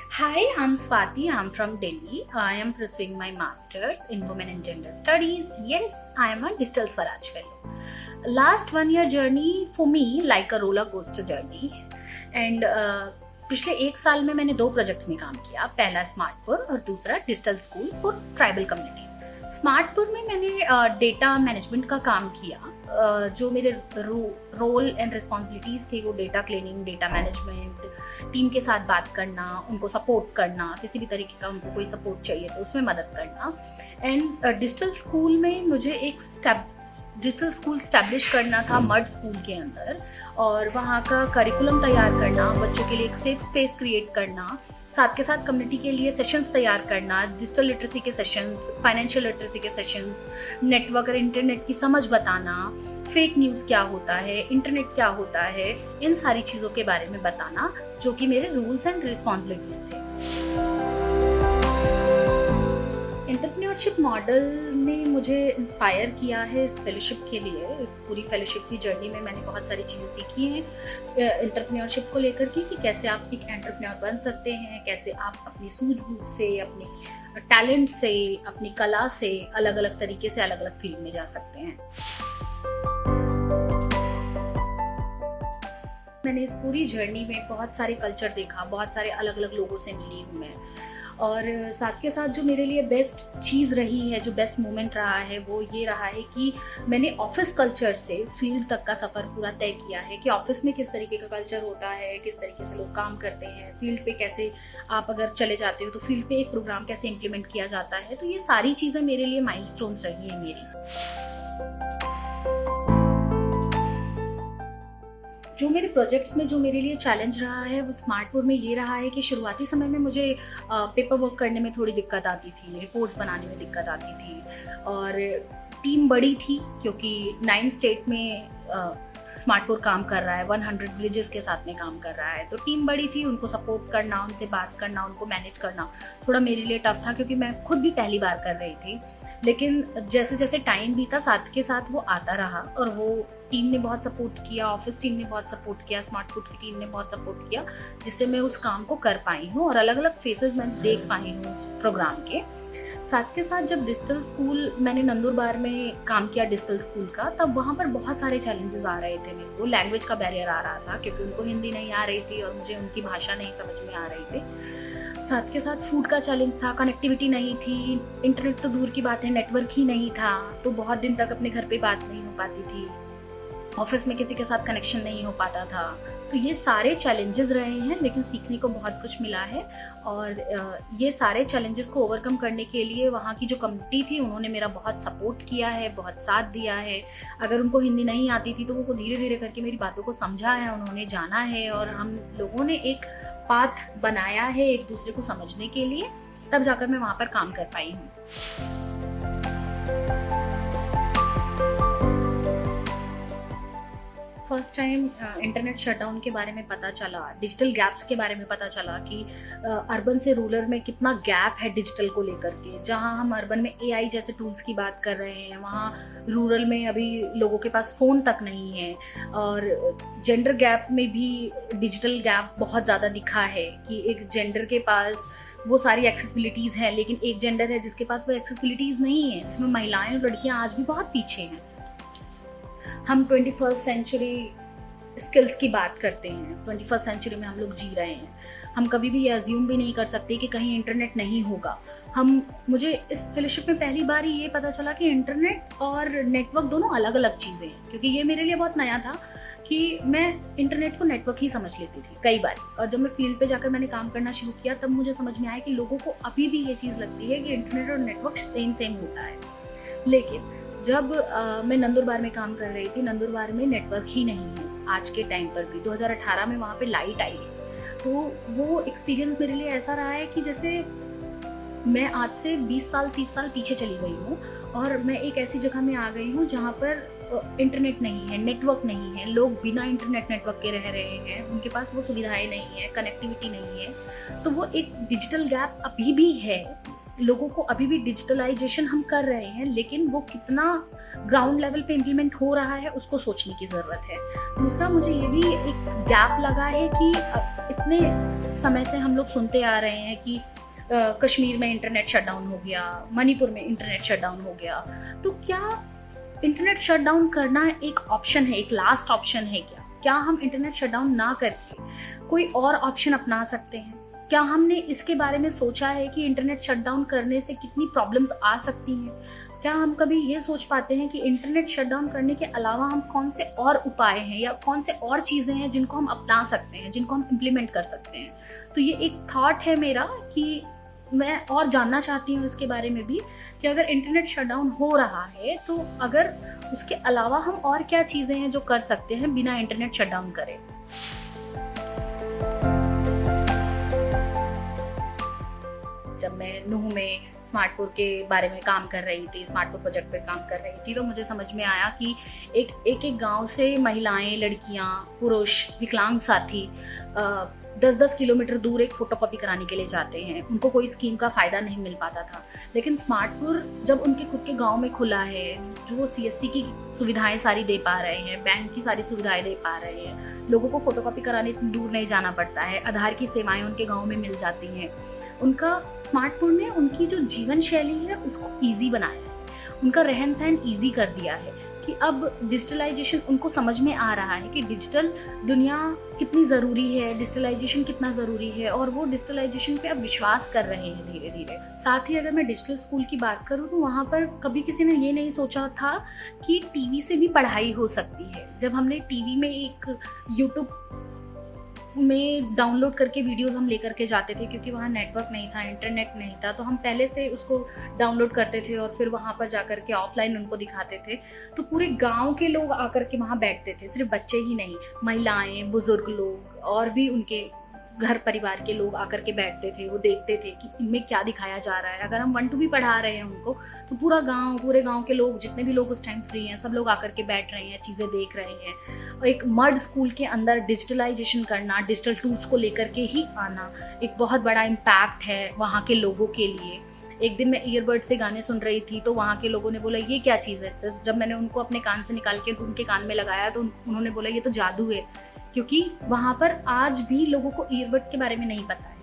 Hi, I'm Swati. I'm from Delhi. I am pursuing my master's in Women and Gender Studies. Yes, I am a Digital Swaraj Fellow. Last 1 year journey for me like a roller coaster journey. And पिछले 1 साल में मैंने 2 projects में काम किया. पहला Smartpur और दूसरा digital school for tribal communities. Smartpur में मैंने डेटा मैनेजमेंट का काम किया. जो मेरे रोल एंड रिस्पॉन्सिबिलिटीज़ थे वो data cleaning, data management, team के साथ बात करना, उनको सपोर्ट करना, किसी भी तरीके का उनको कोई सपोर्ट चाहिए तो उसमें मदद करना. एंड डिजिटल स्कूल में मुझे एक डिजिटल स्कूल स्टैब्लिश करना था मड स्कूल के अंदर, और वहाँ का करिकुलम तैयार करना, बच्चों के लिए एक सेफ स्पेस क्रिएट करना, साथ के साथ कम्युनिटी के लिए सेशंस तैयार करना, डिजिटल लिटरेसी के सेशंस, फाइनेंशियल लिटरेसी के सेशंस, नेटवर्क और इंटरनेट की समझ बताना, फेक न्यूज़ क्या होता है, इंटरनेट क्या होता है, इन सारी चीज़ों के बारे में बताना, जो कि मेरे रूल्स एंड रिस्पॉन्सिबिलिटीज़ थे. एंटरप्रेन्योरशिप मॉडल ने मुझे इंस्पायर किया है इस फेलोशिप के लिए. इस पूरी फेलोशिप की जर्नी में मैंने बहुत सारी चीज़ें सीखी हैं एंटरप्रेन्योरशिप को लेकर के, कि कैसे आप एक एंटरप्रेन्योर बन सकते हैं, कैसे आप अपनी सूझबूझ से, अपने टैलेंट से, अपनी कला से अलग अलग तरीके से अलग अलग फील्ड में जा सकते हैं. मैंने इस पूरी जर्नी में बहुत सारे कल्चर देखा, बहुत सारे अलग अलग लोगों से मिली हूँ मैं, और साथ के साथ जो मेरे लिए बेस्ट चीज़ रही है, जो बेस्ट मोमेंट रहा है, वो ये रहा है कि मैंने ऑफिस कल्चर से फील्ड तक का सफ़र पूरा तय किया है कि ऑफिस में किस तरीके का कल्चर होता है, किस तरीके से लोग काम करते हैं, फील्ड पे कैसे आप अगर चले जाते हो तो फील्ड पे एक प्रोग्राम कैसे इम्प्लीमेंट किया जाता है. तो ये सारी चीज़ें मेरे लिए माइलस्टोन्स रही हैं मेरी. जो मेरे प्रोजेक्ट्स में जो मेरे लिए चैलेंज रहा है वो स्मार्टपुर में ये रहा है कि शुरुआती समय में मुझे पेपर वर्क करने में थोड़ी दिक्कत आती थी, रिपोर्ट्स बनाने में दिक्कत आती थी, और टीम बड़ी थी क्योंकि 9 स्टेट में स्मार्टपुर काम कर रहा है, 100 विलेजेस के साथ में काम कर रहा है. तो टीम बड़ी थी, उनको सपोर्ट करना, उनसे बात करना, उनको मैनेज करना थोड़ा मेरे लिए टफ था, क्योंकि मैं खुद भी पहली बार कर रही थी. लेकिन जैसे जैसे टाइम बीता, साथ के साथ वो आता रहा, और वो टीम ने बहुत सपोर्ट किया, ऑफिस टीम ने बहुत सपोर्ट किया, स्मार्टपुर की टीम ने बहुत सपोर्ट किया, जिससे मैं उस काम को कर पाई हूँ और अलग अलग फेसेस मैं देख पाई हूँ उस प्रोग्राम के. साथ के साथ जब डिजिटल स्कूल मैंने नंदुरबार में काम किया डिजिटल स्कूल का, तब वहाँ पर बहुत सारे चैलेंजेस आ रहे थे मेरे को. लैंग्वेज का बैरियर आ रहा था क्योंकि उनको हिंदी नहीं आ रही थी और मुझे उनकी भाषा नहीं समझ में आ रही थी. साथ के साथ फूड का चैलेंज था, कनेक्टिविटी नहीं थी, इंटरनेट तो दूर की बात है, नेटवर्क ही नहीं था, तो बहुत दिन तक अपने घर पे बात नहीं हो पाती थी, ऑफिस में किसी के साथ कनेक्शन नहीं हो पाता था. तो ये सारे चैलेंजेस रहे हैं, लेकिन सीखने को बहुत कुछ मिला है. और ये सारे चैलेंजेस को ओवरकम करने के लिए वहाँ की जो कम्युनिटी थी उन्होंने मेरा बहुत सपोर्ट किया है, बहुत साथ दिया है. अगर उनको हिंदी नहीं आती थी तो वो धीरे धीरे करके मेरी बातों को समझा है, उन्होंने जाना है, और हम लोगों ने एक पाथ बनाया है एक दूसरे को समझने के लिए. तब जाकर मैं वहाँ पर काम कर पाई हूँ. फर्स्ट टाइम इंटरनेट शटडाउन के बारे में पता चला, डिजिटल गैप्स के बारे में पता चला कि अर्बन से रूरल में कितना गैप है डिजिटल को लेकर के. जहां हम अर्बन में एआई जैसे टूल्स की बात कर रहे हैं, वहाँ रूरल में अभी लोगों के पास फ़ोन तक नहीं है. और जेंडर गैप में भी डिजिटल गैप बहुत ज़्यादा दिखा है कि एक जेंडर के पास वो सारी एक्सेसिबिलिटीज़ हैं, लेकिन एक जेंडर है जिसके पास वो एक्सेसिबिलिटीज़ नहीं है, जिसमें महिलाएं और लड़कियाँ आज भी बहुत पीछे हैं. हम 21st सेंचुरी स्किल्स की बात करते हैं, 21st सेंचुरी में हम लोग जी रहे हैं. हम कभी भी ये अज्यूम भी नहीं कर सकते कि कहीं इंटरनेट नहीं होगा. मुझे इस फेलोशिप में पहली बार ही ये पता चला कि इंटरनेट और नेटवर्क दोनों अलग अलग चीज़ें हैं, क्योंकि ये मेरे लिए बहुत नया था कि मैं इंटरनेट को नेटवर्क ही समझ लेती थी कई बार. और जब मैं फील्ड पे जाकर मैंने काम करना शुरू किया, तब मुझे समझ में आया कि लोगों को अभी भी ये चीज़ लगती है कि इंटरनेट और नेटवर्क सेम होता है. लेकिन जब मैं नंदुरबार में काम कर रही थी, नंदुरबार में नेटवर्क ही नहीं है आज के टाइम पर भी. 2018 में वहाँ पे लाइट आई है. तो वो एक्सपीरियंस मेरे लिए ऐसा रहा है कि जैसे मैं आज से 20 साल 30 साल पीछे चली गई हूँ, और मैं एक ऐसी जगह में आ गई हूँ जहाँ पर इंटरनेट नहीं है, नेटवर्क नहीं है, लोग बिना इंटरनेट नेटवर्क के रह रहे हैं, उनके पास वो सुविधाएं नहीं है, कनेक्टिविटी नहीं है. तो वो एक डिजिटल गैप अभी भी है, लोगों को अभी भी डिजिटलाइजेशन हम कर रहे हैं, लेकिन वो कितना ग्राउंड लेवल पे इम्प्लीमेंट हो रहा है उसको सोचने की ज़रूरत है। दूसरा मुझे ये भी एक गैप लगा है कि इतने समय से हम लोग सुनते आ रहे हैं कि कश्मीर में इंटरनेट शटडाउन हो गया, मणिपुर में इंटरनेट शटडाउन हो गया। तो क्या इंटरनेट शटडाउन करना एक ऑप्शन है, एक लास्ट ऑप्शन है क्या? क्या हम इंटरनेट शटडाउन ना करके कोई और ऑप्शन अपना सकते हैं? क्या हमने इसके बारे में सोचा है कि इंटरनेट शटडाउन करने से कितनी प्रॉब्लम्स आ सकती हैं? क्या हम कभी ये सोच पाते हैं कि इंटरनेट शटडाउन करने के अलावा हम कौन से और उपाय हैं या कौन से और चीज़ें हैं जिनको हम अपना सकते हैं, जिनको हम इम्प्लीमेंट कर सकते हैं? तो ये एक थॉट है मेरा कि मैं और जानना चाहती हूँ इसके बारे में भी कि अगर इंटरनेट शटडाउन हो रहा है तो अगर उसके अलावा हम और क्या चीज़ें हैं जो कर सकते हैं बिना इंटरनेट शटडाउन करे। जब मैं नूह में स्मार्टपुर के बारे में काम कर रही थी, स्मार्टपुर प्रोजेक्ट पे काम कर रही थी, तो मुझे समझ में आया कि एक गांव से महिलाएं, लड़कियां, पुरुष, विकलांग साथी 10-10 किलोमीटर दूर एक फोटोकॉपी कराने के लिए जाते हैं। उनको कोई स्कीम का फ़ायदा नहीं मिल पाता था, लेकिन स्मार्टपुर जब उनके खुद के गांव में खुला है, जो वो CSC की सुविधाएं सारी दे पा रहे हैं, बैंक की सारी सुविधाएं दे पा रहे हैं, लोगों को फोटोकॉपी कराने इतनी दूर नहीं जाना पड़ता है, आधार की सेवाएं उनके गाँव में मिल जाती हैं। उनका स्मार्टपुर ने उनकी जो जीवन शैली है उसको ईजी बनाया है, उनका रहन सहन ईजी कर दिया है कि अब डिजिटलाइजेशन उनको समझ में आ रहा है कि डिजिटल दुनिया कितनी ज़रूरी है, डिजिटलाइजेशन कितना ज़रूरी है, और वो डिजिटलाइजेशन पे अब विश्वास कर रहे हैं धीरे धीरे। साथ ही अगर मैं डिजिटल स्कूल की बात करूँ तो वहाँ पर कभी किसी ने ये नहीं सोचा था कि टीवी से भी पढ़ाई हो सकती है। जब हमने टीवी में एक यूट्यूब में डाउनलोड करके वीडियोस हम लेकर के जाते थे, क्योंकि वहाँ नेटवर्क नहीं था, इंटरनेट नहीं था, तो हम पहले से उसको डाउनलोड करते थे और फिर वहाँ पर जाकर के ऑफलाइन उनको दिखाते थे। तो पूरे गांव के लोग आकर के वहाँ बैठते थे, सिर्फ बच्चे ही नहीं, महिलाएं, बुजुर्ग लोग और भी उनके घर परिवार के लोग आकर के बैठते थे। वो देखते थे कि इनमें क्या दिखाया जा रहा है। अगर हम 1-2 भी पढ़ा रहे हैं उनको, तो पूरे गांव के लोग, जितने भी लोग उस टाइम फ्री हैं, सब लोग आकर के बैठ रहे हैं, चीज़ें देख रहे हैं। और एक मर्ड स्कूल के अंदर डिजिटलाइजेशन करना, डिजिटल टूल्स को लेकर के ही आना, एक बहुत बड़ा इम्पैक्ट है वहाँ के लोगों के लिए। एक दिन मैं ईयरबड से गाने सुन रही थी, तो वहाँ के लोगों ने बोला ये क्या चीज़ है। तो जब मैंने उनको अपने कान से निकाल के उनके कान में लगाया तो उन्होंने बोला ये तो जादू है, क्योंकि वहाँ पर आज भी लोगों को ईयरबड्स के बारे में नहीं पता है।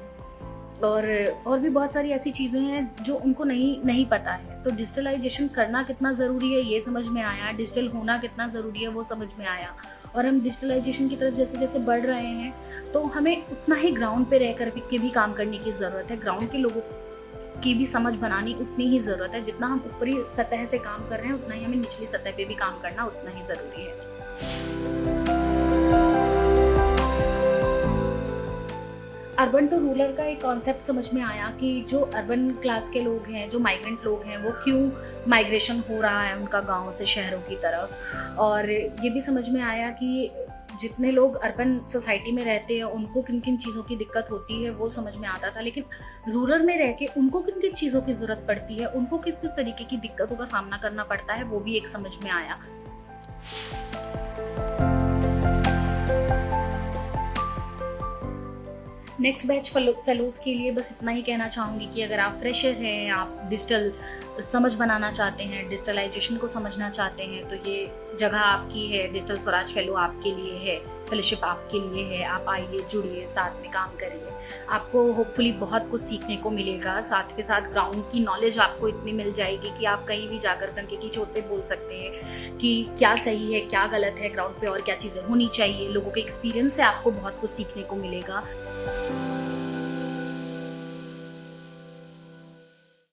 और भी बहुत सारी ऐसी चीज़ें हैं जो उनको नहीं पता है। तो डिजिटलाइजेशन करना कितना ज़रूरी है ये समझ में आया, डिजिटल होना कितना ज़रूरी है वो समझ में आया। और हम डिजिटलाइजेशन की तरफ जैसे जैसे बढ़ रहे हैं तो हमें उतना ही ग्राउंड पे रह कर के भी काम करने की ज़रूरत है। ग्राउंड के लोगों की भी समझ बनानी उतनी ही ज़रूरत है। जितना हम ऊपरी सतह से काम कर रहे हैं, उतना ही हमें निचली सतह पे भी काम करना उतना ही ज़रूरी है। अर्बन टू रूरल का एक कॉन्सेप्ट समझ में आया कि जो अर्बन क्लास के लोग हैं, जो माइग्रेंट लोग हैं, वो क्यों माइग्रेशन हो रहा है उनका गांव से शहरों की तरफ। और ये भी समझ में आया कि जितने लोग अर्बन सोसाइटी में रहते हैं उनको किन किन चीज़ों की दिक्कत होती है वो समझ में आता था, लेकिन रूरल में रह के उनको किन किन चीज़ों की ज़रूरत पड़ती है, उनको किस किस तरीके की दिक्कतों का सामना करना पड़ता है, वो भी एक समझ में आया। नेक्स्ट बैच फेलोज़ के लिए बस इतना ही कहना चाहूँगी कि अगर आप फ्रेशर हैं, आप डिजिटल समझ बनाना चाहते हैं, डिजिटलाइजेशन को समझना चाहते हैं, तो ये जगह आपकी है। डिजिटल स्वराज फेलो आपके लिए है, फेलोशिप आपके लिए है। आप आइए, जुड़िए, साथ में काम करिए। आपको होपफुली बहुत कुछ सीखने को मिलेगा। साथ के साथ ग्राउंड की नॉलेज आपको इतनी मिल जाएगी कि आप कहीं भी जाकर डंके की चोट पे बोल सकते हैं कि क्या सही है, क्या गलत है, ग्राउंड पे और क्या चीज़ें होनी चाहिए। लोगों के एक्सपीरियंस से आपको बहुत कुछ सीखने को मिलेगा।